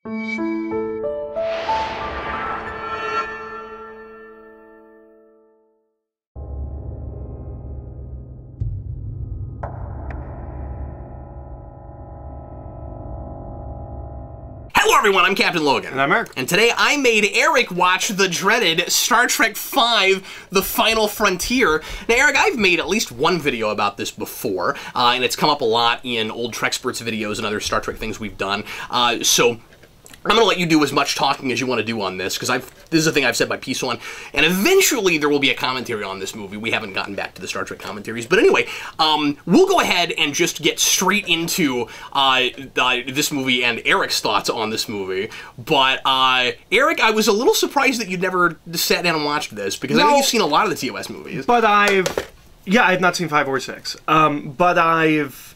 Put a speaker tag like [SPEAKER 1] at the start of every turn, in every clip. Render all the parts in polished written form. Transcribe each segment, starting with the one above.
[SPEAKER 1] Hello everyone, I'm Captain Logan.
[SPEAKER 2] And I'm Eric.
[SPEAKER 1] And today I made Eric watch the dreaded Star Trek V, The Final Frontier. Now Eric, I've made at least one video about this before, and it's come up a lot in old Treksperts videos and other Star Trek things we've done, so I'm going to let you do as much talking as you want to do on this, because this is a thing I've said my piece on, and eventually there will be a commentary on this movie. We haven't gotten back to the Star Trek commentaries, but anyway, we'll go ahead and just get straight into this movie and Eric's thoughts on this movie. But, Eric, I was a little surprised that you'd never sat down and watched this, because I know you've seen a lot of the TOS movies.
[SPEAKER 2] But I've not seen 5 or 6, but I've...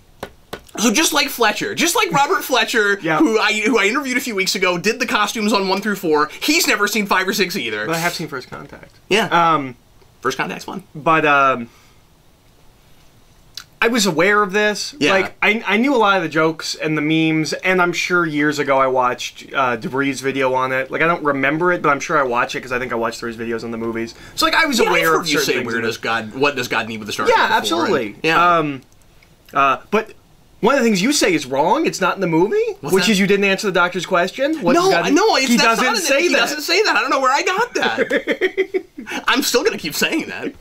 [SPEAKER 1] So just like Fletcher, just like Robert Fletcher,
[SPEAKER 2] yeah.
[SPEAKER 1] who I interviewed a few weeks ago, did the costumes on 1 through 4. He's never seen 5 or 6 either.
[SPEAKER 2] But I have seen First Contact.
[SPEAKER 1] Yeah. First Contact's fun.
[SPEAKER 2] But I was aware of this.
[SPEAKER 1] Yeah.
[SPEAKER 2] Like I knew a lot of the jokes and the memes, and I'm sure years ago I watched Debris' video on it. Like I don't remember it, but I'm sure I watched it because I think I watched his videos on the movies. So like I was aware of certain things.
[SPEAKER 1] Where does God? What does God need with the Star Trek?
[SPEAKER 2] Yeah, absolutely.
[SPEAKER 1] And, yeah.
[SPEAKER 2] But one of the things you say is wrong. It's not in the movie, which is you didn't answer the doctor's question.
[SPEAKER 1] He doesn't
[SPEAKER 2] say that.
[SPEAKER 1] He doesn't say that. I don't know where I got that. I'm still gonna keep saying that.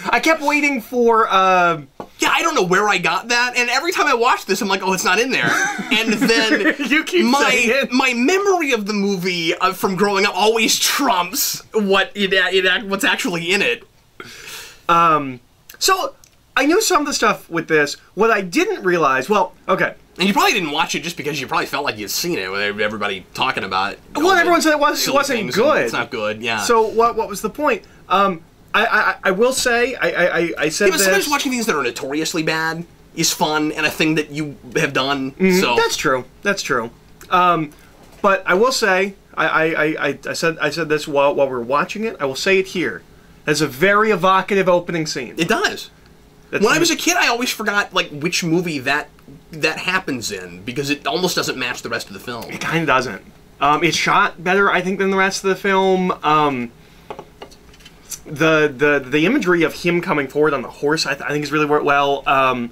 [SPEAKER 2] I kept waiting for.
[SPEAKER 1] Yeah, I don't know where I got that, and every time I watch this, I'm like, oh, it's not in there. And then
[SPEAKER 2] you keep saying it.
[SPEAKER 1] My memory of the movie from growing up always trumps what's actually in it.
[SPEAKER 2] So. I knew some of the stuff with this. What I didn't realize, well, okay.
[SPEAKER 1] And you probably didn't watch it just because you probably felt like you'd seen it with everybody talking about it.
[SPEAKER 2] Well, everyone said it wasn't good.
[SPEAKER 1] It's not good, yeah.
[SPEAKER 2] So what was the point? I will say, I said
[SPEAKER 1] but sometimes watching things that are notoriously bad is fun and a thing that you have done. So
[SPEAKER 2] that's true. That's true. But I will say, I said this while we were watching it. I will say it here. It's a very evocative opening scene.
[SPEAKER 1] It does. When I was a kid, I always forgot like which movie that happens in because it almost doesn't match the rest of the film.
[SPEAKER 2] It kind of doesn't. It's shot better, I think, than the rest of the film. The imagery of him coming forward on the horse, I think, is really worked well. And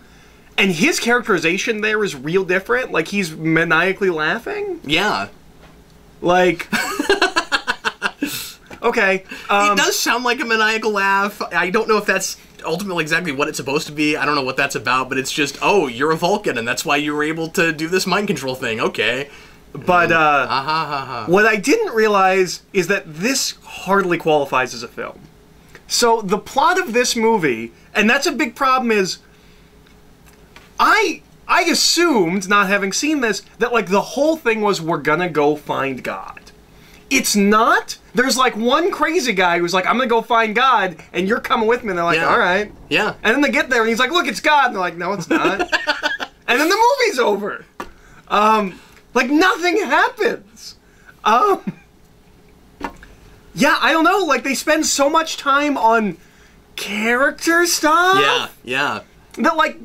[SPEAKER 2] his characterization there is real different. Like he's maniacally laughing.
[SPEAKER 1] Yeah.
[SPEAKER 2] Like. Okay.
[SPEAKER 1] It does sound like a maniacal laugh. I don't know if that's ultimately exactly what it's supposed to be. I don't know what that's about, but it's just, oh, you're a Vulcan, and that's why you were able to do this mind control thing. Okay.
[SPEAKER 2] But what I didn't realize is that this hardly qualifies as a film. So the plot of this movie, and that's a big problem, is I assumed, not having seen this, that like the whole thing was we're gonna go find God. It's not. There's like one crazy guy who's like, I'm gonna go find God, and you're coming with me. And they're like, all right.
[SPEAKER 1] Yeah.
[SPEAKER 2] And then they get there, and he's like, look, it's God. And they're like, no, it's not. And then the movie's over. Like nothing happens. Yeah, I don't know. Like they spend so much time on character stuff.
[SPEAKER 1] Yeah, yeah.
[SPEAKER 2] That like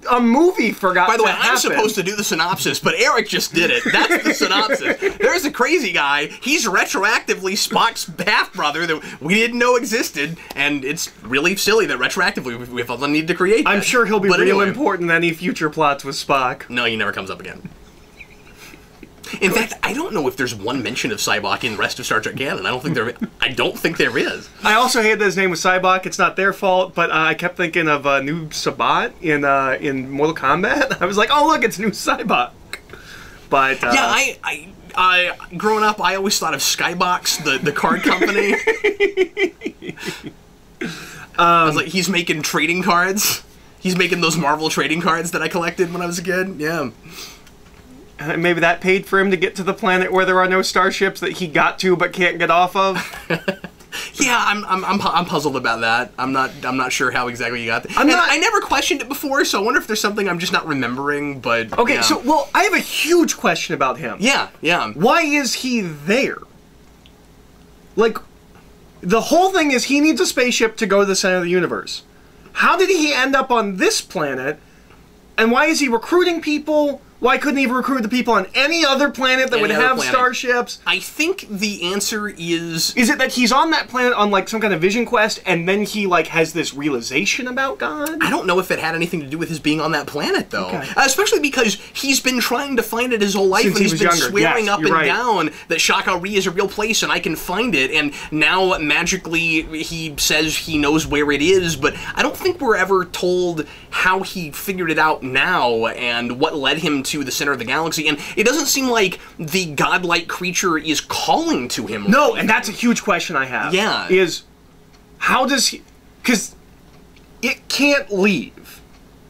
[SPEAKER 2] a movie forgot.
[SPEAKER 1] By the way,
[SPEAKER 2] happen.
[SPEAKER 1] I'm supposed to do the synopsis, but Eric just did it. That's the synopsis. There's a crazy guy. He's retroactively Spock's half-brother that we didn't know existed, and it's really silly that retroactively we felt the need to create that.
[SPEAKER 2] I'm sure he'll be real important in any future plots with Spock.
[SPEAKER 1] No, he never comes up again. In fact, I don't know if there's one mention of Sybok in the rest of Star Trek canon. I don't think there is.
[SPEAKER 2] I also hated that his name was Sybok. It's not their fault, but I kept thinking of Noob Sabat in Mortal Kombat. I was like, oh look, it's Noob Sybok. But
[SPEAKER 1] yeah, I growing up, I always thought of Skybox, the card company. I was like, he's making trading cards. He's making those Marvel trading cards that I collected when I was a kid. Yeah.
[SPEAKER 2] Maybe that paid for him to get to the planet where there are no starships that he got to but can't get off of.
[SPEAKER 1] Yeah, I'm puzzled about that. I'm not sure how exactly you got that. I never questioned it before, so I wonder if there's something I'm just not remembering. But
[SPEAKER 2] okay,
[SPEAKER 1] yeah.
[SPEAKER 2] so well, I have a huge question about him.
[SPEAKER 1] Yeah, yeah.
[SPEAKER 2] Why is he there? Like, the whole thing is he needs a spaceship to go to the center of the universe. How did he end up on this planet? And why is he recruiting people? Why couldn't he recruit the people on any other planet that would have starships?
[SPEAKER 1] I think the answer is...
[SPEAKER 2] Is it that he's on that planet on, like, some kind of vision quest, and then he, like, has this realization about God?
[SPEAKER 1] I don't know if it had anything to do with his being on that planet, though.
[SPEAKER 2] Okay.
[SPEAKER 1] Especially because he's been trying to find it his whole life,
[SPEAKER 2] Since
[SPEAKER 1] and he's been
[SPEAKER 2] younger.
[SPEAKER 1] swearing
[SPEAKER 2] Yes,
[SPEAKER 1] up and
[SPEAKER 2] right.
[SPEAKER 1] down that Shaka-Ri is a real place and I can find it, and now, magically, he says he knows where it is, but I don't think we're ever told how he figured it out now, and what led him to the center of the galaxy. And it doesn't seem like the godlike creature is calling to him.
[SPEAKER 2] No, and that's a huge question I have.
[SPEAKER 1] Yeah.
[SPEAKER 2] Is, how does he... Because it can't leave.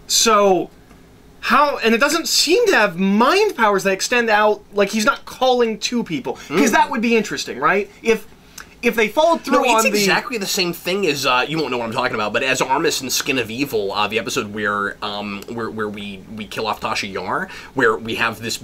[SPEAKER 2] So, how... And it doesn't seem to have mind powers that extend out, like he's not calling to people. Because that would be interesting, right? If they followed through
[SPEAKER 1] it's
[SPEAKER 2] on
[SPEAKER 1] exactly the same thing as you won't know what I'm talking about, but as Armis in Skin of Evil, the episode where we kill off Tasha Yar, where we have this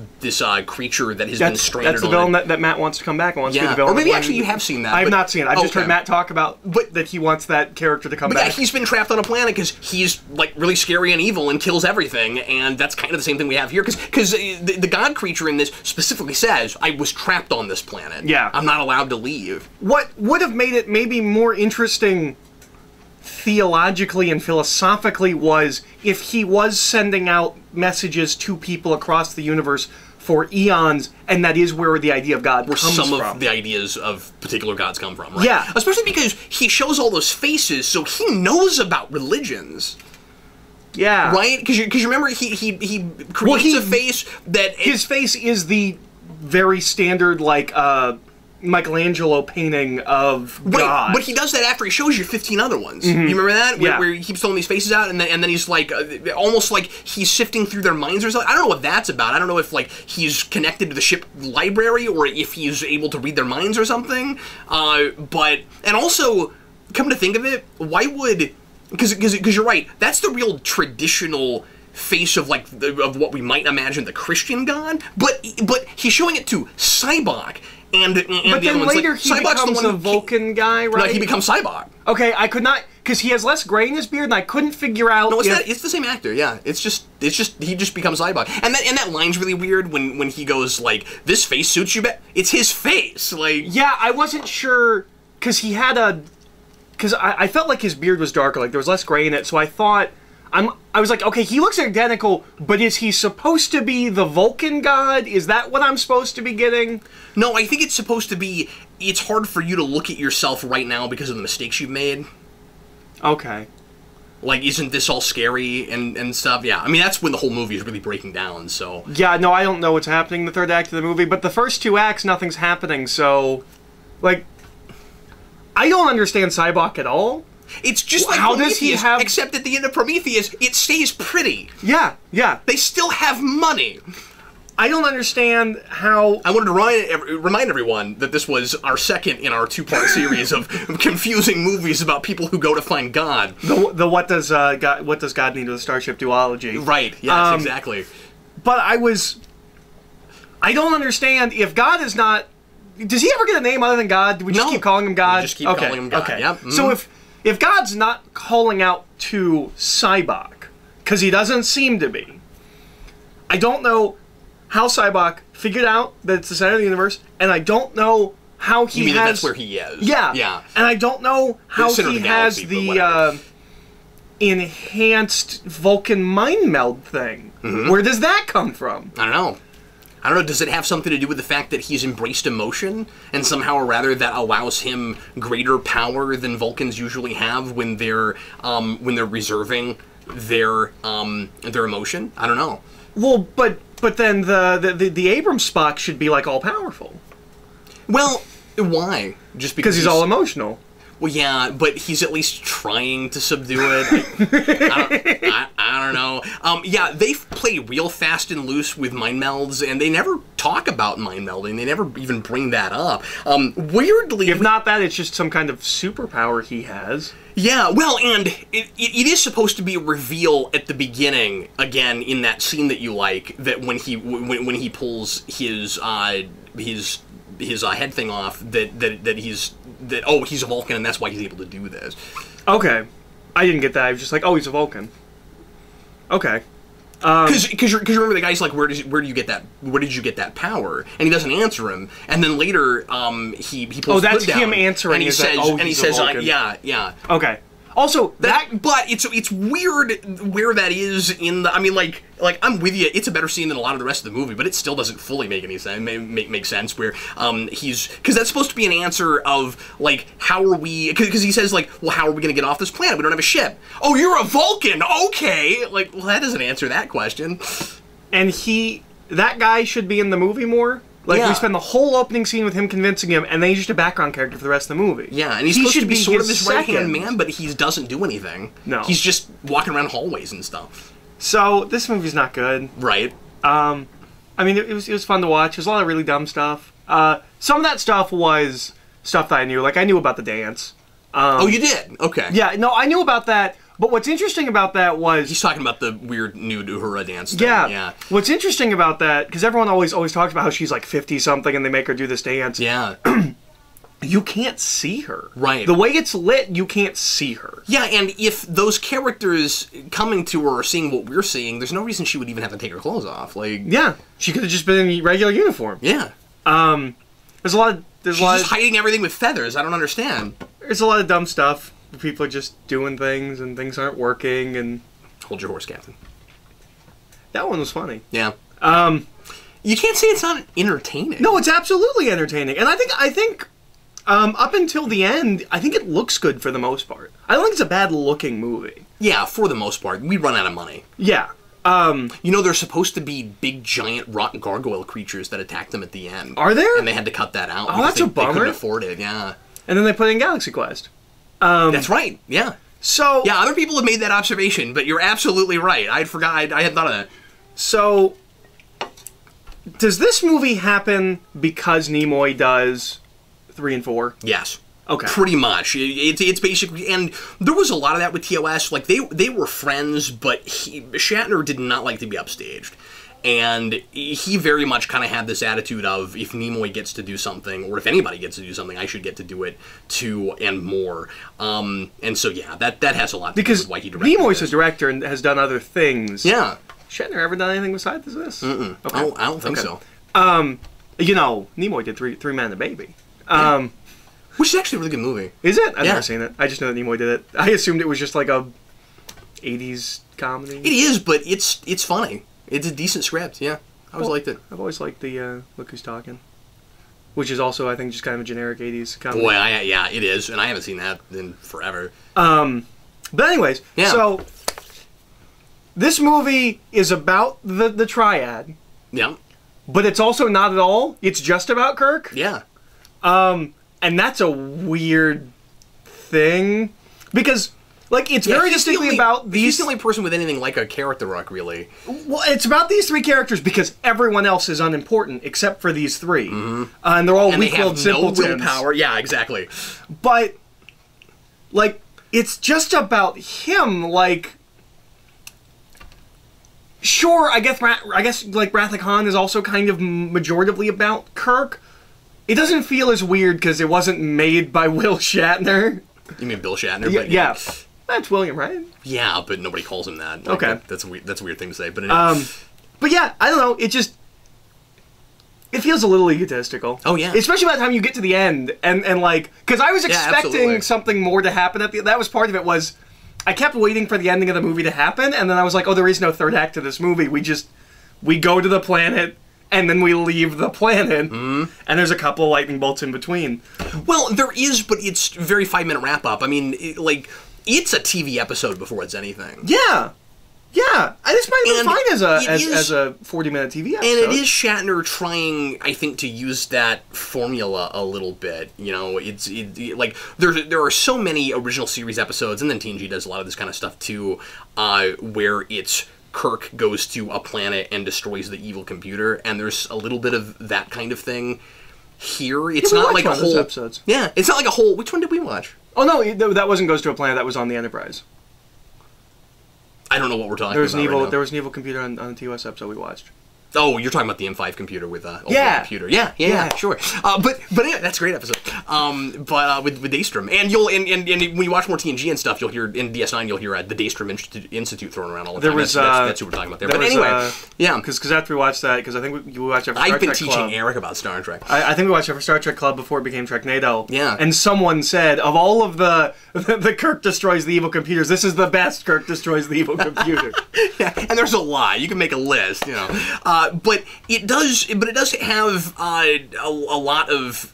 [SPEAKER 1] creature that has been stranded.
[SPEAKER 2] That's the villain that Matt wants to come back and wants to be the villain.
[SPEAKER 1] Or maybe actually you have seen that.
[SPEAKER 2] I have not seen it. I've just heard Matt talk about that he wants that character to come back.
[SPEAKER 1] Yeah, he's been trapped on a planet because he's like really scary and evil and kills everything, and that's kind of the same thing we have here. Because the god creature in this specifically says, "I was trapped on this planet.
[SPEAKER 2] Yeah,
[SPEAKER 1] I'm not allowed to leave."
[SPEAKER 2] What would have made it maybe more interesting theologically and philosophically was if he was sending out messages to people across the universe for eons, and that is where the idea of God comes from.
[SPEAKER 1] Where some of the ideas of particular gods come from, right?
[SPEAKER 2] Yeah.
[SPEAKER 1] Especially because he shows all those faces, so he knows about religions.
[SPEAKER 2] Yeah.
[SPEAKER 1] Right? Because you remember he creates a face that...
[SPEAKER 2] His face is the very standard, like, Michelangelo painting of God.
[SPEAKER 1] But he does that after he shows you 15 other ones. You remember that? Where he keeps throwing these faces out, and then he's like, almost like he's sifting through their minds or something. I don't know what that's about. I don't know if like he's connected to the ship library, or if he's able to read their minds or something. And also, come to think of it, why would... Because you're right, that's the real traditional face of like of what we might imagine the Christian God, but he's showing it to Cybok. And
[SPEAKER 2] but then later
[SPEAKER 1] like,
[SPEAKER 2] he becomes a Vulcan guy, right?
[SPEAKER 1] No, he becomes Cybok.
[SPEAKER 2] Okay, I could not, because he has less gray in his beard, and I couldn't figure out.
[SPEAKER 1] No, it's the same actor. Yeah, it's just he just becomes Cybok, and that line's really weird when he goes like, "This face suits you better." It's his face, like.
[SPEAKER 2] Yeah, I wasn't sure because he had because I felt like his beard was darker, like there was less gray in it, so I thought. I was like, okay, he looks identical, but is he supposed to be the Vulcan god? Is that what I'm supposed to be getting?
[SPEAKER 1] No, I think it's supposed to be, it's hard for you to look at yourself right now because of the mistakes you've made.
[SPEAKER 2] Okay.
[SPEAKER 1] Like, isn't this all scary and stuff? Yeah, I mean, that's when the whole movie is really breaking down, so...
[SPEAKER 2] Yeah, no, I don't know what's happening in the third act of the movie, but the first two acts, nothing's happening, so... Like, I don't understand Cybok at all.
[SPEAKER 1] It's just like
[SPEAKER 2] how
[SPEAKER 1] Prometheus,
[SPEAKER 2] does he have...
[SPEAKER 1] except at the end of Prometheus, it stays pretty.
[SPEAKER 2] Yeah, yeah.
[SPEAKER 1] They still have money.
[SPEAKER 2] I don't understand how...
[SPEAKER 1] I wanted to remind everyone that this was our second in our two-part series of confusing movies about people who go to find God.
[SPEAKER 2] The what does God need with a Starship duology.
[SPEAKER 1] Right, yes, exactly.
[SPEAKER 2] But I don't understand if God is not... Does he ever get a name other than God? Do we just keep calling him God?
[SPEAKER 1] We just keep calling him God,
[SPEAKER 2] okay.
[SPEAKER 1] Yep.
[SPEAKER 2] So if God's not calling out to Cybok, because he doesn't seem to be, I don't know how Cybok figured out that it's the center of the universe, and I don't know how he
[SPEAKER 1] You mean
[SPEAKER 2] has...
[SPEAKER 1] that's where he is?
[SPEAKER 2] Yeah.
[SPEAKER 1] Yeah.
[SPEAKER 2] And I don't know how he has
[SPEAKER 1] the
[SPEAKER 2] enhanced Vulcan mind meld thing. Where does that come from?
[SPEAKER 1] I don't know. Does it have something to do with the fact that he's embraced emotion, and somehow or rather that allows him greater power than Vulcans usually have when they're reserving their emotion? I don't know.
[SPEAKER 2] Well, but then the Abrams Spock should be like all powerful.
[SPEAKER 1] Well, why? Just because
[SPEAKER 2] he's all emotional.
[SPEAKER 1] Well, yeah, but he's at least trying to subdue it. I don't know. Yeah, they play real fast and loose with mind melds, and they never talk about mind melding. They never even bring that up. Weirdly...
[SPEAKER 2] If not that, it's just some kind of superpower he has.
[SPEAKER 1] Yeah, well, and it is supposed to be a reveal at the beginning, again, in that scene that you like, that when he pulls his head thing off, he's a Vulcan and that's why he's able to do this.
[SPEAKER 2] Okay. I didn't get that. I was just like, oh, he's a Vulcan. Okay.
[SPEAKER 1] Because remember the guy's like, where did you get that power? And he doesn't answer him. And then later, he pulls the hood down,
[SPEAKER 2] him answering.
[SPEAKER 1] And he says, yeah.
[SPEAKER 2] Okay. Also,
[SPEAKER 1] but it's weird where that is in the. I mean, like I'm with you. It's a better scene than a lot of the rest of the movie, but it still doesn't fully make any sense. Make sense where because that's supposed to be an answer of like how are we? Because he says like, well, how are we going to get off this planet? We don't have a ship. Oh, you're a Vulcan. Okay, like well, that doesn't answer that question.
[SPEAKER 2] And that guy should be in the movie more. Like, we spend the whole opening scene with him convincing him, and then he's just a background character for the rest of the movie.
[SPEAKER 1] Yeah, and he's supposed to be sort of this right-hand man, but he doesn't do anything.
[SPEAKER 2] No.
[SPEAKER 1] He's just walking around hallways and stuff.
[SPEAKER 2] So, this movie's not good.
[SPEAKER 1] Right.
[SPEAKER 2] I mean, it was fun to watch. There's a lot of really dumb stuff. Some of that stuff was stuff that I knew. Like, I knew about the dance.
[SPEAKER 1] Oh, you did? Okay.
[SPEAKER 2] Yeah, no, I knew about that. But what's interesting about that was...
[SPEAKER 1] He's talking about the weird nude Uhura dance thing.
[SPEAKER 2] Yeah. What's interesting about that, because everyone always talks about how she's like 50-something and they make her do this dance.
[SPEAKER 1] Yeah.
[SPEAKER 2] You can't see her.
[SPEAKER 1] Right.
[SPEAKER 2] The way it's lit, you can't see her.
[SPEAKER 1] Yeah, and if those characters coming to her are seeing what we're seeing, there's no reason she would even have to take her clothes off. Like...
[SPEAKER 2] Yeah. She could have just been in regular uniform.
[SPEAKER 1] Yeah.
[SPEAKER 2] There's a lot of...
[SPEAKER 1] She's just hiding everything with feathers. I don't understand.
[SPEAKER 2] There's a lot of dumb stuff. People are just doing things and things aren't working and...
[SPEAKER 1] Hold your horse, Captain.
[SPEAKER 2] That one was funny.
[SPEAKER 1] Yeah. You can't say it's not entertaining.
[SPEAKER 2] No, it's absolutely entertaining. And I think up until the end, I think it looks good for the most part. I don't think it's a bad-looking movie.
[SPEAKER 1] Yeah, for the most part. We run out of money.
[SPEAKER 2] Yeah.
[SPEAKER 1] You know, there's supposed to be big, giant, rotten gargoyle creatures that attack them at the end.
[SPEAKER 2] Are there?
[SPEAKER 1] And they had to cut that out.
[SPEAKER 2] Oh, that's a bummer.
[SPEAKER 1] They couldn't afford it, yeah.
[SPEAKER 2] And then they put it in Galaxy Quest.
[SPEAKER 1] That's right, yeah.
[SPEAKER 2] So...
[SPEAKER 1] Yeah, other people have made that observation, but you're absolutely right. I hadn't thought of that.
[SPEAKER 2] So... Does this movie happen because Nimoy does 3 and 4?
[SPEAKER 1] Yes.
[SPEAKER 2] Okay.
[SPEAKER 1] Pretty much. It's basically... And there was a lot of that with TOS. Like, they were friends, but Shatner did not like to be upstaged. And he very much kind of had this attitude of, if Nimoy gets to do something, or if anybody gets to do something, I should get to do it too and more. And so, yeah, that has a lot to do with why he directed
[SPEAKER 2] Nimoy's a director and has done other things.
[SPEAKER 1] Yeah.
[SPEAKER 2] Shatner ever done anything besides this?
[SPEAKER 1] Mm-mm.
[SPEAKER 2] Okay.
[SPEAKER 1] I don't think so.
[SPEAKER 2] You know, Nimoy did Three Men and a Baby.
[SPEAKER 1] Which is actually a really good movie.
[SPEAKER 2] Is it? I've never seen it. I just know that Nimoy did it. I assumed it was just like a 80s comedy.
[SPEAKER 1] It is, but it's funny. It's a decent script, yeah. I always liked it.
[SPEAKER 2] I've always liked the Look Who's Talking. Which is also, I think, just kind of a generic 80s comedy.
[SPEAKER 1] Boy, yeah, it is. And I haven't seen that in forever.
[SPEAKER 2] But anyways,
[SPEAKER 1] yeah.
[SPEAKER 2] So... This movie is about the triad.
[SPEAKER 1] Yeah.
[SPEAKER 2] But it's also not at all. It's just about Kirk.
[SPEAKER 1] Yeah.
[SPEAKER 2] And that's a weird thing. Because, like, it's very distinctly about these...
[SPEAKER 1] He's the only person with anything like a character arc, really.
[SPEAKER 2] Well, it's about these 3 characters because everyone else is unimportant except for these 3. Mm-hmm. And they're all weak-willed simpletons.
[SPEAKER 1] No willpower. Yeah, exactly.
[SPEAKER 2] But, like, it's just about him, like... Sure, I guess like Wrath of Khan is also kind of majoritively about Kirk. It doesn't feel as weird because it wasn't made by Will Shatner.
[SPEAKER 1] You mean Bill Shatner?
[SPEAKER 2] Yeah, yeah. That's William, right?
[SPEAKER 1] Yeah, but nobody calls him that. Like,
[SPEAKER 2] okay,
[SPEAKER 1] that's a weird thing to say. But anyway.
[SPEAKER 2] But yeah, I don't know. It feels a little egotistical.
[SPEAKER 1] Oh yeah,
[SPEAKER 2] especially by the time you get to the end and like because I was expecting something more to happen at the. That was part of it was. I kept waiting for the ending of the movie to happen, and then I was like, oh, there is no third act to this movie. We go to the planet, and then we leave the planet, and there's a couple of lightning bolts in between.
[SPEAKER 1] Well, there is, but it's very 5-minute wrap-up. I mean, it's a TV episode before it's anything.
[SPEAKER 2] Yeah. Yeah, this might have been fine as a 40-minute TV episode.
[SPEAKER 1] And it is Shatner trying, I think, to use that formula a little bit. You know, like there are so many original series episodes, and then TNG does a lot of this kind of stuff too, where it's Kirk goes to a planet and destroys the evil computer, and there's a little bit of that kind of thing here. It's not like a whole
[SPEAKER 2] episodes.
[SPEAKER 1] Yeah, it's not like a whole. Which one did we watch?
[SPEAKER 2] Oh no, that wasn't Goes to a Planet. That was on the Enterprise.
[SPEAKER 1] I don't know what we're talking about.
[SPEAKER 2] There was an evil computer on the TOS episode we watched.
[SPEAKER 1] Oh, you're talking about the M5 computer with computer. Yeah, sure. But yeah, that's a great episode. But with Daystrom, and when you watch more TNG and stuff, you'll hear in DS9 you'll hear the Daystrom Institute thrown around all the time. That's who we're talking about there. But anyway, yeah,
[SPEAKER 2] because after we watched that, because I think we watched it for Star Trek
[SPEAKER 1] I've been teaching
[SPEAKER 2] Club.
[SPEAKER 1] Eric about Star Trek.
[SPEAKER 2] I think we watched it for Star Trek Club before it became Treknado.
[SPEAKER 1] Yeah,
[SPEAKER 2] and someone said of all of the Kirk destroys the evil computers, this is the best Kirk destroys the evil computer.
[SPEAKER 1] Yeah, and there's a lot. You can make a list, you know. But it does have a lot of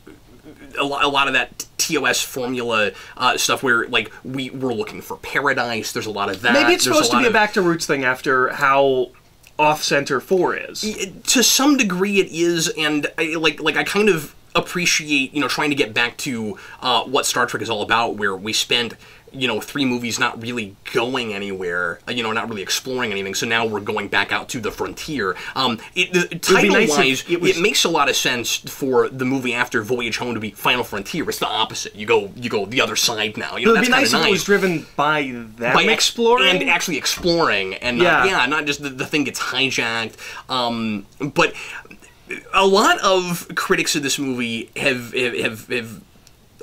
[SPEAKER 1] that TOS formula stuff where like we're looking for paradise. There's a lot of that.
[SPEAKER 2] Maybe it's supposed to be a back to roots thing after how off-center 4 is.
[SPEAKER 1] To some degree, it is, and I kind of appreciate trying to get back to what Star Trek is all about, where we spent 3 movies not really going anywhere, not really exploring anything, so now we're going back out to the frontier. Title-wise, it makes a lot of sense for the movie after Voyage Home to be Final Frontier. It's the opposite. You go the other side now.
[SPEAKER 2] It would be nice if it was driven by them exploring?
[SPEAKER 1] And actually exploring, and not just the thing gets hijacked. But a lot of critics of this movie have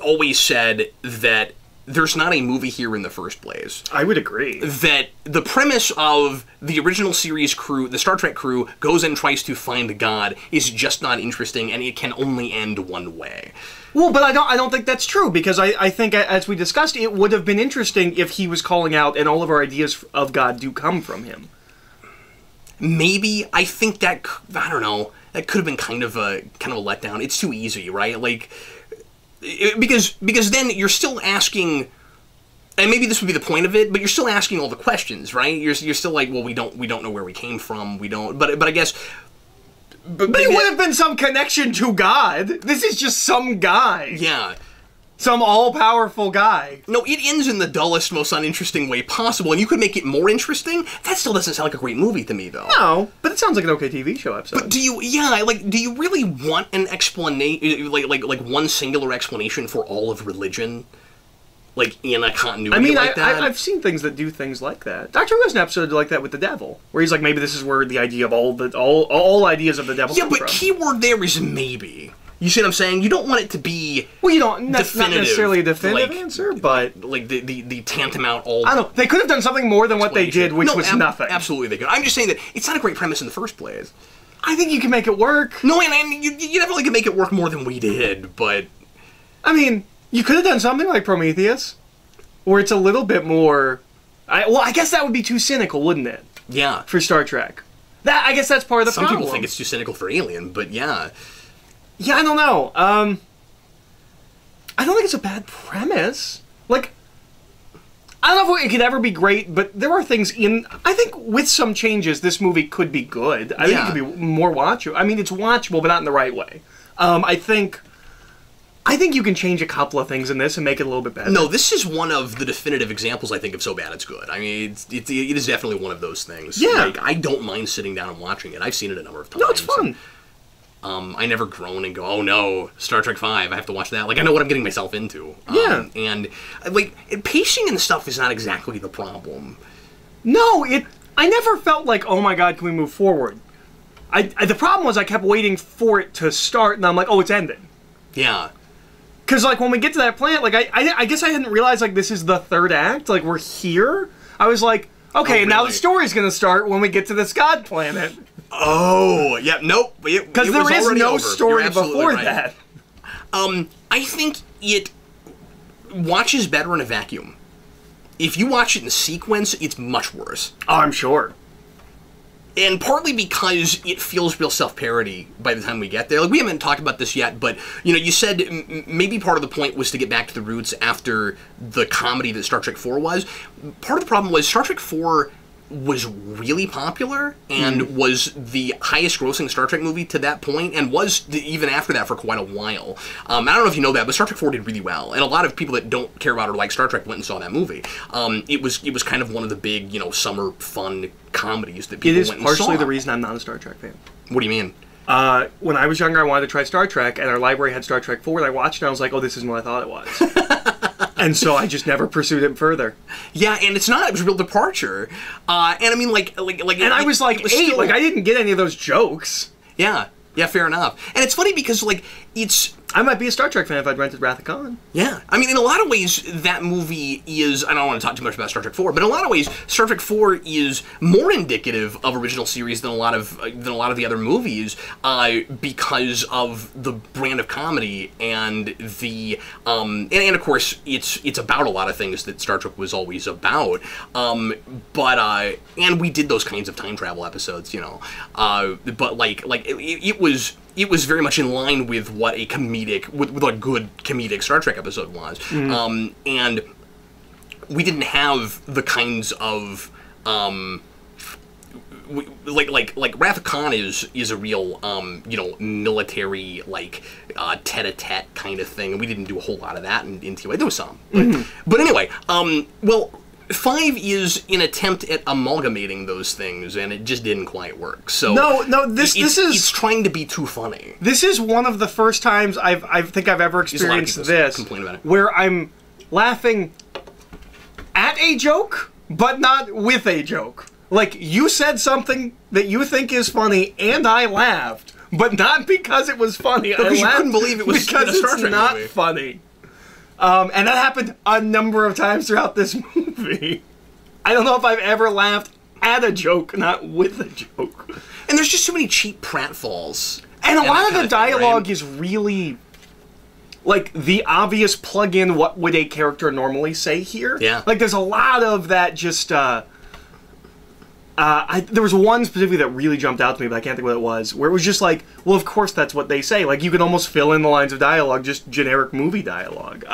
[SPEAKER 1] always said that there's not a movie here in the first place.
[SPEAKER 2] I would agree.
[SPEAKER 1] That the premise of the original series crew, the Star Trek crew, goes and tries to find God is just not interesting, and it can only end one way.
[SPEAKER 2] Well, but I don't think that's true, because I think, as we discussed, it would have been interesting if he was calling out and all of our ideas of God do come from him.
[SPEAKER 1] Maybe. I think that, I don't know, that could have been kind of a letdown. It's too easy, right? Like, because then you're still asking, and maybe this would be the point of it, but you're still asking all the questions, right? You're still like, well, we don't know where we came from. We don't. But I guess. But
[SPEAKER 2] it would have been some connection to God. This is just some guy.
[SPEAKER 1] Yeah.
[SPEAKER 2] Some all-powerful guy.
[SPEAKER 1] No, it ends in the dullest, most uninteresting way possible, and you could make it more interesting. That still doesn't sound like a great movie to me, though.
[SPEAKER 2] No, but it sounds like an okay TV show episode.
[SPEAKER 1] But do you really want an explanation, like one singular explanation for all of religion? Like, in a continuity like that?
[SPEAKER 2] I've seen things that do things like that. Doctor Who has an episode like that with the devil, where he's like, maybe this is where the idea of all ideas of the devil come from.
[SPEAKER 1] Yeah, but keyword there is maybe. You see what I'm saying? You don't want it to be
[SPEAKER 2] not necessarily a definitive answer, but
[SPEAKER 1] like the tantamount all.
[SPEAKER 2] I don't know. They could have done something more than what they did, which was nothing.
[SPEAKER 1] Absolutely, they could. I'm just saying that it's not a great premise in the first place.
[SPEAKER 2] I think you can make it work.
[SPEAKER 1] No, and you definitely can make it work more than we did, but
[SPEAKER 2] I mean, you could have done something like Prometheus, where it's a little bit more. I guess that would be too cynical, wouldn't it?
[SPEAKER 1] Yeah.
[SPEAKER 2] For Star Trek, I guess that's part of the problem.
[SPEAKER 1] Some people think it's too cynical for Alien, but yeah.
[SPEAKER 2] Yeah, I don't know. I don't think it's a bad premise. Like, I don't know if it could ever be great, but there are things in... I think with some changes, this movie could be good. I think it could be more watchable. I mean, it's watchable, but not in the right way. I think you can change a couple of things in this and make it a little bit better.
[SPEAKER 1] No, this is one of the definitive examples, I think, of so bad it's good. I mean, it is definitely one of those things.
[SPEAKER 2] Yeah.
[SPEAKER 1] Like, I don't mind sitting down and watching it. I've seen it a number of times.
[SPEAKER 2] No, it's fun.
[SPEAKER 1] I never groan and go, oh no, Star Trek V, I have to watch that. Like, I know what I'm getting myself into.
[SPEAKER 2] Yeah.
[SPEAKER 1] And, like, pacing and stuff is not exactly the problem.
[SPEAKER 2] No, I never felt like, oh my god, can we move forward? The problem was I kept waiting for it to start, and I'm like, oh, it's ending.
[SPEAKER 1] Yeah.
[SPEAKER 2] Because, like, when we get to that planet, like, I guess I hadn't realized, like, this is the third act. Like, we're here. I was like, okay, now the story's going to start when we get to this god planet.
[SPEAKER 1] Oh, yeah, nope.
[SPEAKER 2] Because there is no story before that.
[SPEAKER 1] I think it watches better in a vacuum. If you watch it in sequence, it's much worse.
[SPEAKER 2] Oh, I'm sure.
[SPEAKER 1] And partly because it feels real self-parody by the time we get there. Like, we haven't talked about this yet, but, you said maybe part of the point was to get back to the roots after the comedy that Star Trek IV was. Part of the problem was Star Trek IV was really popular and was the highest grossing Star Trek movie to that point, and was even after that for quite a while. I don't know if you know that, but Star Trek IV did really well, and a lot of people that don't care about or like Star Trek went and saw that movie. It was kind of one of the big, summer fun comedies that people went and saw.
[SPEAKER 2] It is partially the reason I'm not a Star Trek fan.
[SPEAKER 1] What do you mean?
[SPEAKER 2] When I was younger, I wanted to try Star Trek, and our library had Star Trek IV, and I watched it, and I was like, oh, this isn't what I thought it was. And so I just never pursued it further.
[SPEAKER 1] Yeah, and it's not. It was a real departure. And I mean, like,
[SPEAKER 2] and I was like 8.
[SPEAKER 1] Still,
[SPEAKER 2] like, I didn't get any of those jokes.
[SPEAKER 1] Yeah. Yeah, fair enough. And it's funny because, like,
[SPEAKER 2] I might be a Star Trek fan if I'd rented Wrath of Khan.
[SPEAKER 1] Yeah. I mean, in a lot of ways, that movie is... I don't want to talk too much about Star Trek 4, but in a lot of ways, Star Trek 4 is more indicative of original series than a lot of the other movies because of the brand of comedy and the... and of course, it's about a lot of things that Star Trek was always about. And we did those kinds of time travel episodes, you know. But, it was very much in line with what a with a good comedic Star Trek episode was. Mm. And we didn't have the kinds of, like Wrath of Khan is a real, military, tete-a-tete kind of thing. And we didn't do a whole lot of that in TOA. There was some. But anyway, 5 is an attempt at amalgamating those things, and it just didn't quite work. So it's trying to be too funny.
[SPEAKER 2] This is one of the first times I think I've ever experienced this,
[SPEAKER 1] complain about it,
[SPEAKER 2] where I'm laughing at a joke, but not with a joke. Like, you said something that you think is funny, and I laughed, but not because it was funny. I laughed
[SPEAKER 1] you couldn't believe it was
[SPEAKER 2] because
[SPEAKER 1] a Star
[SPEAKER 2] it's
[SPEAKER 1] Trek
[SPEAKER 2] not
[SPEAKER 1] movie.
[SPEAKER 2] Funny. And that happened a number of times throughout this movie. I don't know if I've ever laughed at a joke, not with a joke.
[SPEAKER 1] And there's just too many cheap pratfalls.
[SPEAKER 2] And a lot of the dialogue is really, like, the obvious plug-in, what would a character normally say here?
[SPEAKER 1] Yeah.
[SPEAKER 2] Like, there's a lot of that just, there was one specifically that really jumped out to me, but I can't think what it was, where it was just like, well, of course that's what they say. Like, you can almost fill in the lines of dialogue, just generic movie dialogue.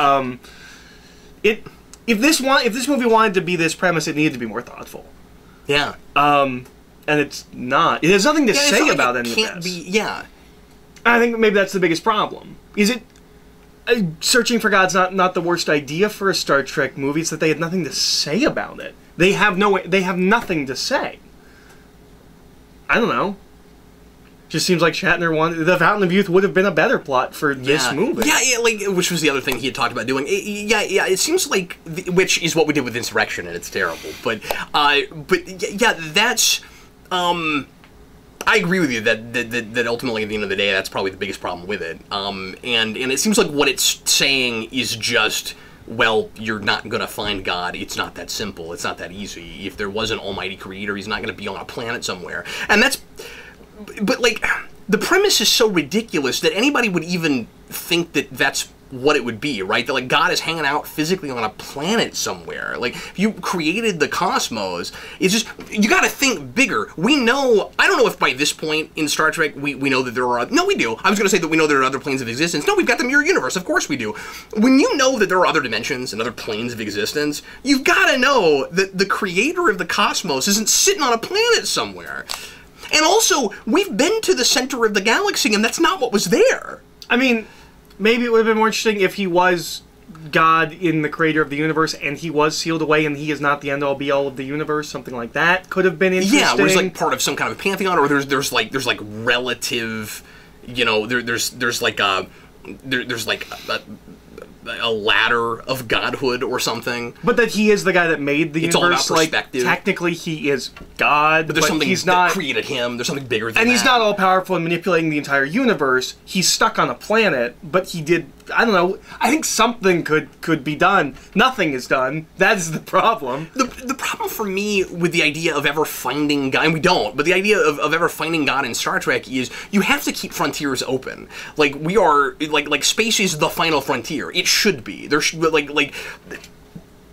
[SPEAKER 2] If this movie wanted to be this premise, it needed to be more thoughtful.
[SPEAKER 1] Yeah.
[SPEAKER 2] And it's not. It has nothing to say about any of this.
[SPEAKER 1] Yeah.
[SPEAKER 2] I think maybe that's the biggest problem. Is it... Searching for God's not the worst idea for a Star Trek movie. It's that they had nothing to say about it. They have nothing to say. I don't know. Just seems like Shatner wanted... The Fountain of Youth would have been a better plot for this movie.
[SPEAKER 1] Yeah, which was the other thing he had talked about doing. It seems like... which is what we did with Insurrection, and it's terrible. But that's... I agree with you that ultimately at the end of the day, that's probably the biggest problem with it. And it seems like what it's saying is just... well, you're not going to find God. It's not that simple. It's not that easy. If there was an almighty creator, he's not going to be on a planet somewhere. And that's... But, like, the premise is so ridiculous that anybody would even think that that's what it would be, right? That, like, God is hanging out physically on a planet somewhere. Like, if you created the cosmos, it's just... You gotta think bigger. We know... I don't know if by this point in Star Trek we know that there are... No, we do. I was gonna say that we know there are other planes of existence. No, we've got the mirror universe. Of course we do. When you know that there are other dimensions and other planes of existence, you've gotta know that the creator of the cosmos isn't sitting on a planet somewhere. And also, we've been to the center of the galaxy, and that's not what was there.
[SPEAKER 2] I mean... Maybe it would have been more interesting if he was God in the creator of the universe and he was sealed away and he is not the end-all be-all of the universe. Something like that could have been interesting.
[SPEAKER 1] Yeah, where it's like part of some kind of pantheon, or there's like relative, you know, there's like a ladder of godhood or something.
[SPEAKER 2] But that he is the guy that made the universe.
[SPEAKER 1] All about perspective.
[SPEAKER 2] Like, technically he is God,
[SPEAKER 1] but there's something
[SPEAKER 2] he's
[SPEAKER 1] that
[SPEAKER 2] not
[SPEAKER 1] created him. There's something bigger than that.
[SPEAKER 2] And he's not all powerful in manipulating the entire universe. He's stuck on a planet, but he did... I don't know. I think something could be done. Nothing is done. That is the problem.
[SPEAKER 1] The problem for me with the idea of ever finding God, and we don't, but the idea of ever finding God in Star Trek is you have to keep frontiers open. Like, we are... Like space is the final frontier. It should be. There should...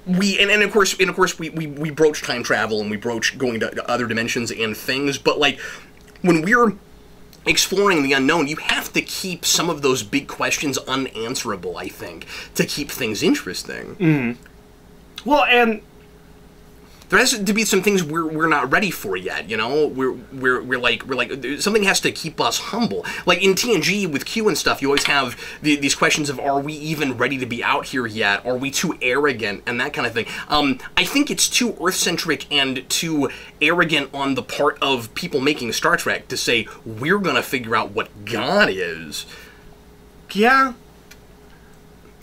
[SPEAKER 1] And of course we broach time travel and we broach going to other dimensions and things, but like when we're exploring the unknown, you have to keep some of those big questions unanswerable, I think, to keep things interesting.
[SPEAKER 2] Mm-hmm. Well, and
[SPEAKER 1] there has to be some things we're not ready for yet, you know? We're like something has to keep us humble. Like in TNG with Q and stuff, you always have these questions of, are we even ready to be out here yet? Are we too arrogant? And that kind of thing. I think it's too Earth-centric and too arrogant on the part of people making Star Trek to say, we're gonna figure out what God is.
[SPEAKER 2] Yeah.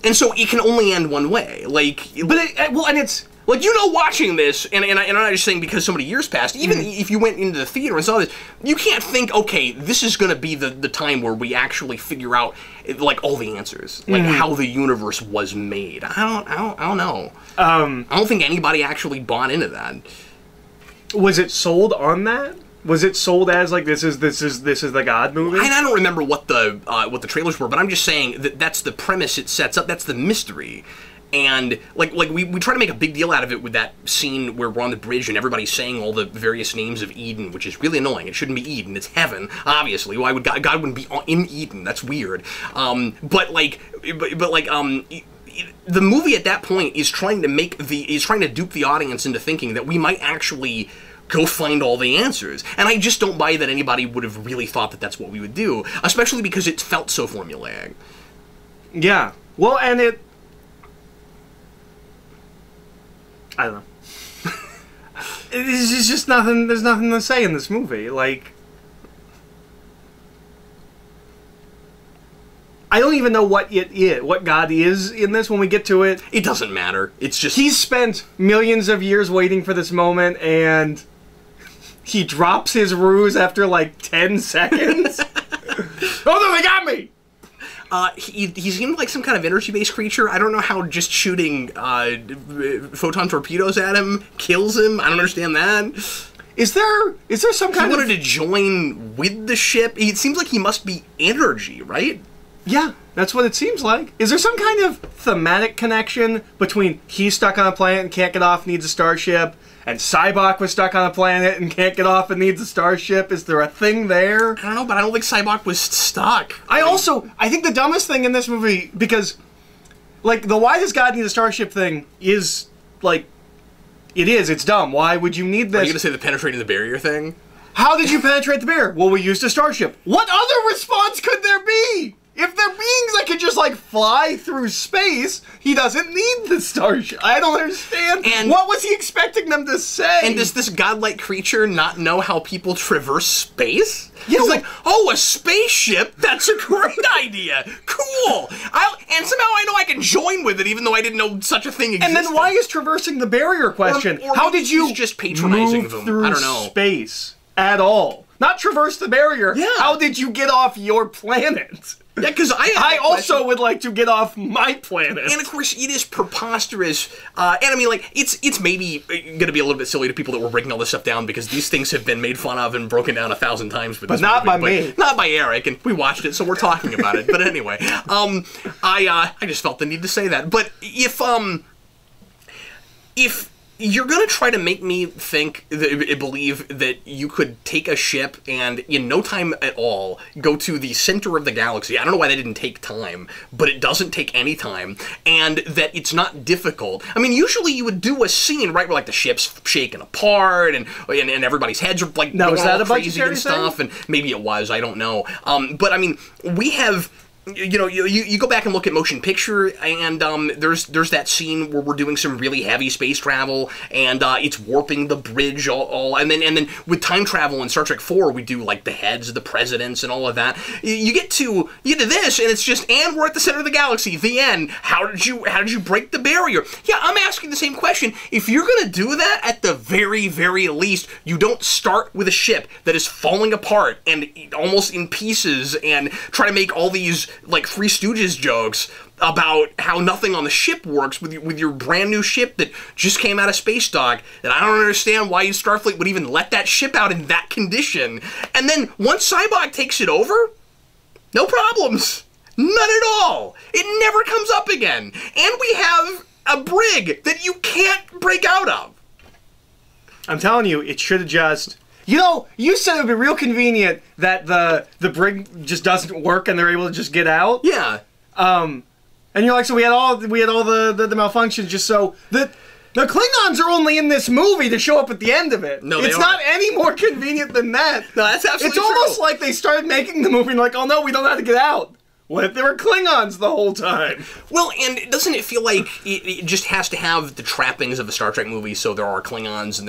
[SPEAKER 1] And so it can only end one way. Like,
[SPEAKER 2] but and it's
[SPEAKER 1] like, watching this, and I'm not just saying because so many years passed. Even if you went into the theater and saw this, you can't think, okay, this is going to be the time where we actually figure out like all the answers, like how the universe was made. I don't know. I don't think anybody actually bought into that.
[SPEAKER 2] Was it sold on that? Was it sold as like this is the God movie?
[SPEAKER 1] And I don't remember what the trailers were, but I'm just saying that's the premise it sets up. That's the mystery. And like we try to make a big deal out of it with that scene where we're on the bridge and everybody's saying all the various names of Eden, which is really annoying. It shouldn't be Eden. It's heaven, obviously. Why would God wouldn't be in Eden? That's weird. But the movie at that point is trying to dupe the audience into thinking that we might actually go find all the answers. And I just don't buy that anybody would have really thought that that's what we would do, especially because it felt so formulaic.
[SPEAKER 2] Yeah. Well, and I don't know. It's just nothing. There's nothing to say in this movie. Like, I don't even know what God is in this. When we get to it,
[SPEAKER 1] it doesn't matter. It's just
[SPEAKER 2] he's spent millions of years waiting for this moment, and he drops his ruse after like 10 seconds. Oh no, they got me!
[SPEAKER 1] He seemed like some kind of energy-based creature. I don't know how just shooting photon torpedoes at him kills him. I don't understand that.
[SPEAKER 2] Is there some kind
[SPEAKER 1] of... He wanted to join with the ship. It seems like he must be energy, right?
[SPEAKER 2] Yeah, that's what it seems like. Is there some kind of thematic connection between he's stuck on a planet and can't get off, needs a starship, and Cybok was stuck on a planet and can't get off and needs a starship? Is there a thing there?
[SPEAKER 1] I don't know, but I don't think Cybok was stuck.
[SPEAKER 2] I think the dumbest thing in this movie, because, like, the why does God need a starship thing is, like, it's dumb. Why would you need this?
[SPEAKER 1] Are you going to say the penetrating the barrier thing?
[SPEAKER 2] How did you penetrate the barrier? Well, we used a starship. What other response could there be? If they're beings that could just, like, fly through space, he doesn't need the starship. I don't understand. And what was he expecting them to say?
[SPEAKER 1] And does this godlike creature not know how people traverse space?
[SPEAKER 2] Yeah,
[SPEAKER 1] He's like, oh, a spaceship? That's a great idea. Cool. And somehow I know I can join with it, even though I didn't know such a thing existed.
[SPEAKER 2] And then why is traversing the barrier question?
[SPEAKER 1] Or
[SPEAKER 2] how did you
[SPEAKER 1] just patronizing
[SPEAKER 2] move
[SPEAKER 1] them?
[SPEAKER 2] through
[SPEAKER 1] I don't know.
[SPEAKER 2] Space at all? Not traverse the barrier.
[SPEAKER 1] Yeah.
[SPEAKER 2] How did you get off your planet?
[SPEAKER 1] Yeah, because
[SPEAKER 2] I also would like to get off my planet.
[SPEAKER 1] And of course, it is preposterous. And I mean, like, it's maybe going to be a little bit silly to people that were breaking all this stuff down, because these things have been made fun of and broken down 1,000 times. But
[SPEAKER 2] not by me.
[SPEAKER 1] Not by Eric, and we watched it, so we're talking about it. But anyway, I just felt the need to say that. But if you're going to try to make me believe that you could take a ship and in no time at all go to the center of the galaxy. I don't know why that didn't take time, but it doesn't take any time, and that it's not difficult. I mean, usually you would do a scene, right, where like the ship's shaking apart and everybody's heads are like
[SPEAKER 2] now, is that a
[SPEAKER 1] crazy and
[SPEAKER 2] thing?
[SPEAKER 1] Stuff, and maybe it was, I don't know. But I mean, we have... You go back and look at motion picture, and there's that scene where we're doing some really heavy space travel, and it's warping the bridge all and then with time travel in Star Trek 4, we do like the heads of the presidents and all of that. You get to this, and it's just, and we're at the center of the galaxy. The end. How did you break the barrier? Yeah, I'm asking the same question. If you're gonna do that, at the very, very least, you don't start with a ship that is falling apart and almost in pieces, and try to make all these like Three Stooges jokes about how nothing on the ship works with your brand new ship that just came out of space dock, that I don't understand why Starfleet would even let that ship out in that condition. And then once Cybok takes it over, no problems. None at all. It never comes up again. And we have a brig that you can't break out of.
[SPEAKER 2] I'm telling you, it should have just... You know, you said it would be real convenient that the brig just doesn't work and they're able to just get out.
[SPEAKER 1] Yeah.
[SPEAKER 2] And you're like, so we had all the malfunctions just so the Klingons are only in this movie to show up at the end of it.
[SPEAKER 1] No,
[SPEAKER 2] it's not any more convenient than that.
[SPEAKER 1] No, that's absolutely
[SPEAKER 2] true. It's almost like they started making the movie and like, oh no, we don't know how to get out. What if they were Klingons the whole time?
[SPEAKER 1] Well, and doesn't it feel like it just has to have the trappings of a Star Trek movie, so there are Klingons, and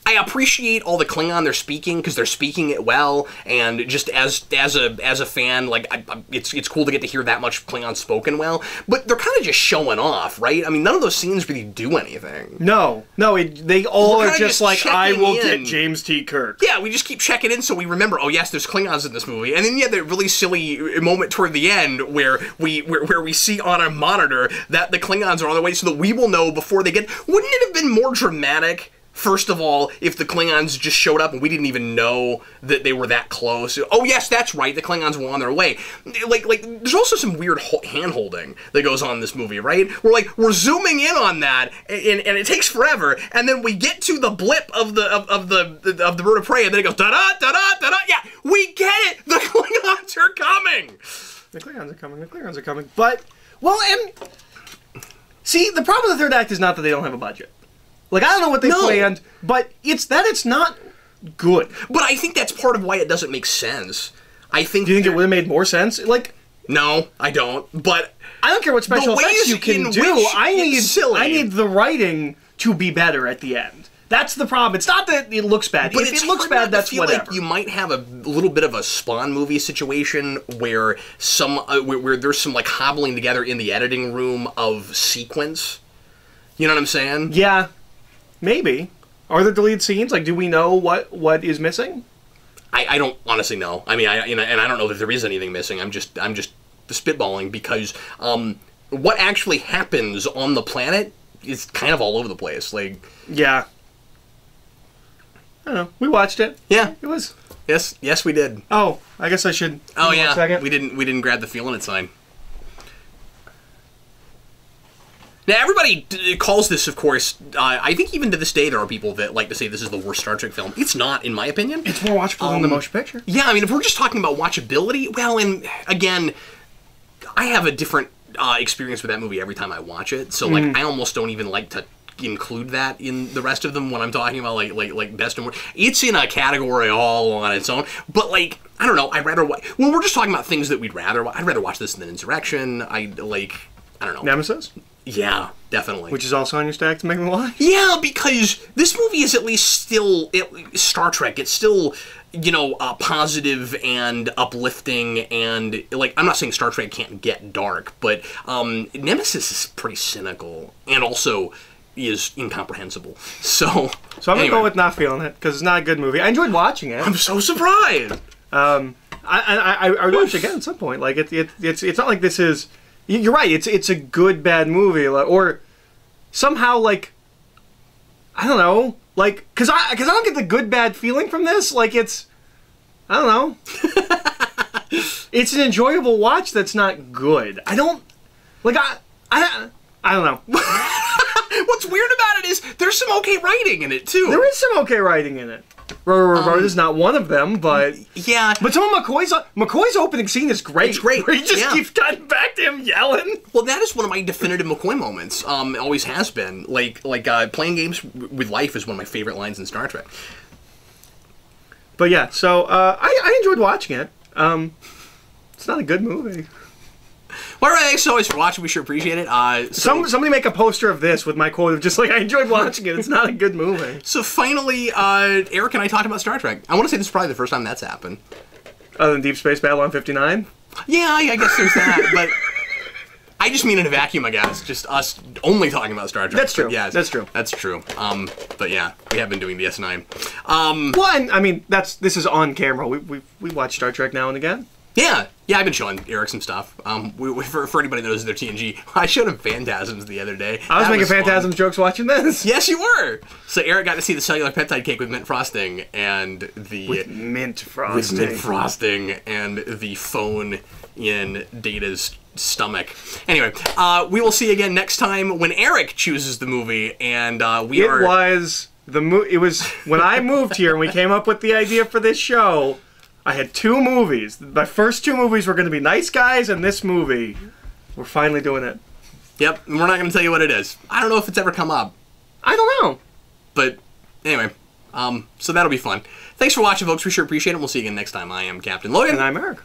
[SPEAKER 1] I appreciate all the Klingon they're speaking, because they're speaking it well, and just as a fan, like, it's cool to get to hear that much Klingon spoken well, but they're kind of just showing off, right? I mean, none of those scenes really do anything.
[SPEAKER 2] No, they all are just like, I will get James T. Kirk.
[SPEAKER 1] Yeah, we just keep checking in so we remember, oh yes, there's Klingons in this movie, and then, yeah, that really silly moment toward the end where we see on a monitor that the Klingons are on the way, so that we will know before they get. Wouldn't it have been more dramatic, first of all, if the Klingons just showed up and we didn't even know that they were that close? Oh yes, that's right, the Klingons were on their way. Like there's also some weird hand-holding that goes on in this movie, right? We're zooming in on that, and it takes forever, and then we get to the blip of the bird of prey, and then it goes da-da, da-da, da-da. Yeah, we get it! The Klingons are coming!
[SPEAKER 2] The Klingons are coming, the Klingons are coming. But, well, and... See, the problem with the third act is not that they don't have a budget. Like, I don't know what they planned, but it's that it's not good.
[SPEAKER 1] But I think that's part of why it doesn't make sense. I think...
[SPEAKER 2] Do you think it would have made more sense? Like...
[SPEAKER 1] No, I don't, but...
[SPEAKER 2] I don't care what special effects you can do. I need the writing to be better at the end. That's the problem. It's not that it looks bad.
[SPEAKER 1] But
[SPEAKER 2] if it looks bad, that's whatever.
[SPEAKER 1] Like you might have a little bit of a Spawn movie situation where where there's some like hobbling together in the editing room of sequence. You know what I'm saying?
[SPEAKER 2] Yeah, maybe. Are there deleted scenes? Like, do we know what is missing?
[SPEAKER 1] I don't honestly know. I mean, and I don't know that there is anything missing. I'm just spitballing because what actually happens on the planet is kind of all over the place. Like,
[SPEAKER 2] yeah. I don't know. We watched it.
[SPEAKER 1] Yeah,
[SPEAKER 2] it was.
[SPEAKER 1] Yes, we did.
[SPEAKER 2] Oh, I guess I should.
[SPEAKER 1] Oh yeah, 1 second. We didn't grab the feeling it sign. Now everybody calls this, of course. I think even to this day there are people that like to say this is the worst Star Trek film. It's not, in my opinion.
[SPEAKER 2] It's more watchable than the motion picture.
[SPEAKER 1] Yeah, I mean, if we're just talking about watchability, well, and again, I have a different experience with that movie every time I watch it. So like, I almost don't even like to include that in the rest of them when I'm talking about like best and worst. It's in a category all on its own, but like I don't know. I'd rather when we're just talking about things that I'd rather watch this than Insurrection. I don't know.
[SPEAKER 2] Nemesis.
[SPEAKER 1] Yeah, definitely.
[SPEAKER 2] Which is also on your stack to make me watch.
[SPEAKER 1] Yeah, because this movie is at least still Star Trek. It's still positive and uplifting, and like I'm not saying Star Trek can't get dark, but Nemesis is pretty cynical and also is incomprehensible. So
[SPEAKER 2] I'm gonna go with not feeling it because it's not a good movie. I enjoyed watching it.
[SPEAKER 1] I'm so surprised.
[SPEAKER 2] I would watch it again at some point. Like it's not like this is. You're right. It's a good bad movie, or somehow like I don't know, like because I don't get the good bad feeling from this. Like it's I don't know. It's an enjoyable watch that's not good. I don't like I don't know.
[SPEAKER 1] What's weird about it is there's some okay writing in it too.
[SPEAKER 2] There is some okay writing in it. Road is not one of them, but
[SPEAKER 1] yeah.
[SPEAKER 2] But some of McCoy's opening scene is great.
[SPEAKER 1] It's great.
[SPEAKER 2] Where he just keeps cutting back to him yelling.
[SPEAKER 1] Well, that is one of my definitive McCoy moments. Always has been. Like playing games with life is one of my favorite lines in Star Trek.
[SPEAKER 2] But yeah, so I enjoyed watching it. It's not a good movie.
[SPEAKER 1] Well, thanks always for watching. We sure appreciate it.
[SPEAKER 2] Somebody make a poster of this with my quote of just like, I enjoyed watching it. It's not a good movie.
[SPEAKER 1] So finally, Eric and I talked about Star Trek. I want to say this is probably the first time that's happened.
[SPEAKER 2] Other than Deep Space Babylon 59?
[SPEAKER 1] Yeah, I guess there's that. But I just mean in a vacuum, I guess. Just us only talking about Star Trek.
[SPEAKER 2] That's true.
[SPEAKER 1] Yeah,
[SPEAKER 2] that's true.
[SPEAKER 1] That's true. But yeah, we have been doing DS9.
[SPEAKER 2] Well, I mean, this is on camera. We watch Star Trek now and again.
[SPEAKER 1] Yeah, I've been showing Eric some stuff. For anybody that knows their TNG, I showed him Phantasms the other day.
[SPEAKER 2] I was making Phantasms jokes watching this.
[SPEAKER 1] Yes, you were. So Eric got to see the cellular peptide cake with mint frosting and with mint frosting and the phone in Data's stomach. Anyway, we will see you again next time when Eric chooses the movie, and It was when I moved here and we came up with the idea for this show. I had 2 movies. My first 2 movies were going to be Nice Guys and this movie. We're finally doing it. Yep, and we're not going to tell you what it is. I don't know if it's ever come up.
[SPEAKER 2] I don't know.
[SPEAKER 1] But anyway, so that'll be fun. Thanks for watching, folks. We sure appreciate it. We'll see you again next time. I am Captain Logan.
[SPEAKER 2] And I'm Eric.